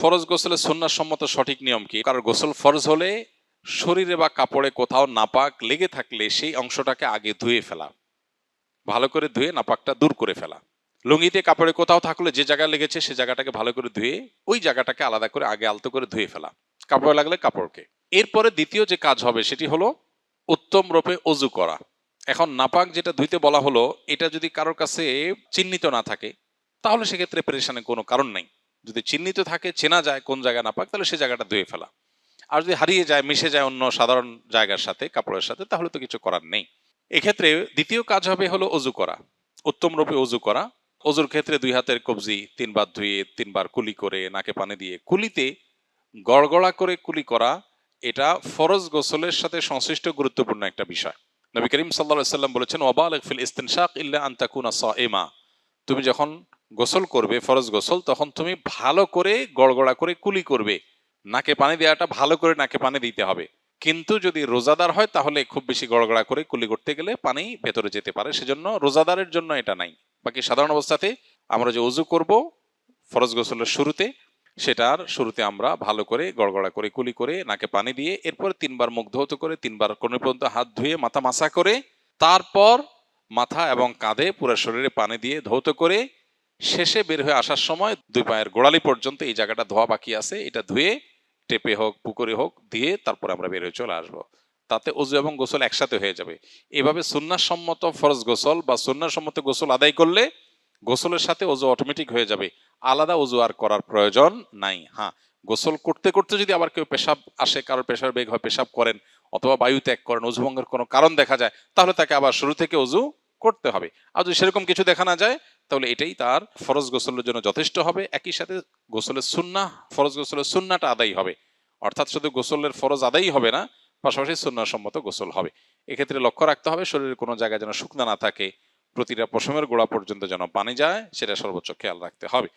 ফরজ গোসলের সুন্নাহ সম্মত সঠিক নিয়ম কি? কারণ গোসল ফরজ হলে শরীরে বা কাপড়ে কোথাও নাপাক লেগে থাকলে সেই অংশটাকে আগে ধুয়ে ফেলা, ভালো করে ধুয়ে নাপাকটা দূর করে ফেলা। লুঙ্গিতে কাপড়ে কোথাও থাকলে যে জায়গায় লেগেছে সে জায়গাটাকে ভালো করে ধুয়ে ওই জায়গাটাকে আলাদা করে আগে আলতো করে ধুয়ে ফেলা, কাপড়ে লাগলে কাপড়কে। এরপরে দ্বিতীয় যে কাজ হবে সেটি হলো উত্তম রূপে অজু করা। এখন নাপাক যেটা ধুইতে বলা হলো, এটা যদি কারোর কাছে চিহ্নিত না থাকে তাহলে সেক্ষেত্রে পেরেশানের কোনো কারণ নাই। যদি চিহ্নিত থাকে, চেনা যায় কোন জায়গা নাপাক, তাহলে সে জায়গাটা ধুয়ে ফেলা। আর যদি হারিয়ে যায়, মিশে যায় অন্য সাধারণ জায়গার সাথে, কাপড়ের সাথে, তাহলে তো কিছু করার নেই। এক্ষেত্রে দ্বিতীয় কাজ হবে হলো অজু করা, উত্তম রূপে অজু করা। অজুর ক্ষেত্রে 2 হাতের কবজি 3 বার ধুয়ে 3 বার কুলি করে নাকে পানি দিয়ে, কুলিতে গড়গড়া করে কুলি করা, এটা ফরজ গোসলের সাথে সংশ্লিষ্ট গুরুত্বপূর্ণ একটা বিষয়। নবী করিম সাল্লাল্লাহু আলাইহি সাল্লাম বলেছেন, ওয়াবালিগ ফিল ইস্তিনশাক ইল্লা আন তাকুনা সাইমা। তুমি যখন গোসল করবে ফরজ গোসল, তখন তুমি ভালো করে গড়গড়া করে কুলি করবে। নাকে পানি দেওয়াটা ভালো করে নাকে পানি দিতে হবে। কিন্তু যদি রোজাদার হয় তাহলে খুব বেশি গড়গড়া করে কুলি করতে গেলে পানি ভেতরে যেতে পারে, সেজন্য রোজাদারের জন্য এটা নাই। বাকি সাধারণ অবস্থাতে আমরা যে ওযু করব ফরজ গোসলের শুরুতে, সেটার শুরুতে আমরা ভালো করে গড়গড়া করে কুলি করে নাকে পানি দিয়ে এরপর 3 বার মুখ ধৌত করে 3 বার কোণ পর্যন্ত হাত ধুয়ে মাথা মাসা করে, তারপর মাথা এবং কাঁধে পুরো শরীরে পানি দিয়ে ধৌত করে শেষে বের হয়ে আসার সময় 2 পায়ের গোড়ালি পর্যন্ত এই জায়গাটা ধোয়া বাকি আছে, এটা ধুয়ে টেপে হোক পুকুরে হোক দিয়ে তারপর আমরা বের হয়ে চলে আসবো। তাতে ওযু এবং গোসল একসাথে হয়ে যাবে। এভাবে সুন্নাহ সম্মত ফরজ গোসল বা সুন্নাহ সম্মত গোসল আদায় করলে গোসলের সাথে ওযু অটোমেটিক হয়ে যাবে, আলাদা ওযু আর করার প্রয়োজন নাই। হ্যাঁ, গোসল করতে করতে যদি আবার কেউ পেশাব আসে, কারোর পেশার বেগ হয়, পেশাব করেন অথবা বায়ু ত্যাগ করেন, ওযু ভঙ্গের কোনো কারণ দেখা যায়, তাহলে তাকে আবার শুরু থেকে ওযু করতে হবে। আর যদি সেরকম কিছু দেখা না যায় তাহলে এটাই তার ফরজ গোসলের জন্য যথেষ্ট হবে। একই সাথে গোসলের সুন্নাহ, ফরজ গোসলের সুন্নাহটা আদায় হবে, অর্থাৎ শুধু গোসলের ফরজ আদায়ই হবে না, পাশাপাশি সুন্নাহ সম্মত গোসল হবে। এক্ষেত্রে লক্ষ্য রাখতে হবে শরীরের কোনো জায়গায় যেন শুকনা না থাকে, প্রতিটা পশমের গোড়া পর্যন্ত যেন পানি যায়, সেটা সর্বোচ্চ খেয়াল রাখতে হবে।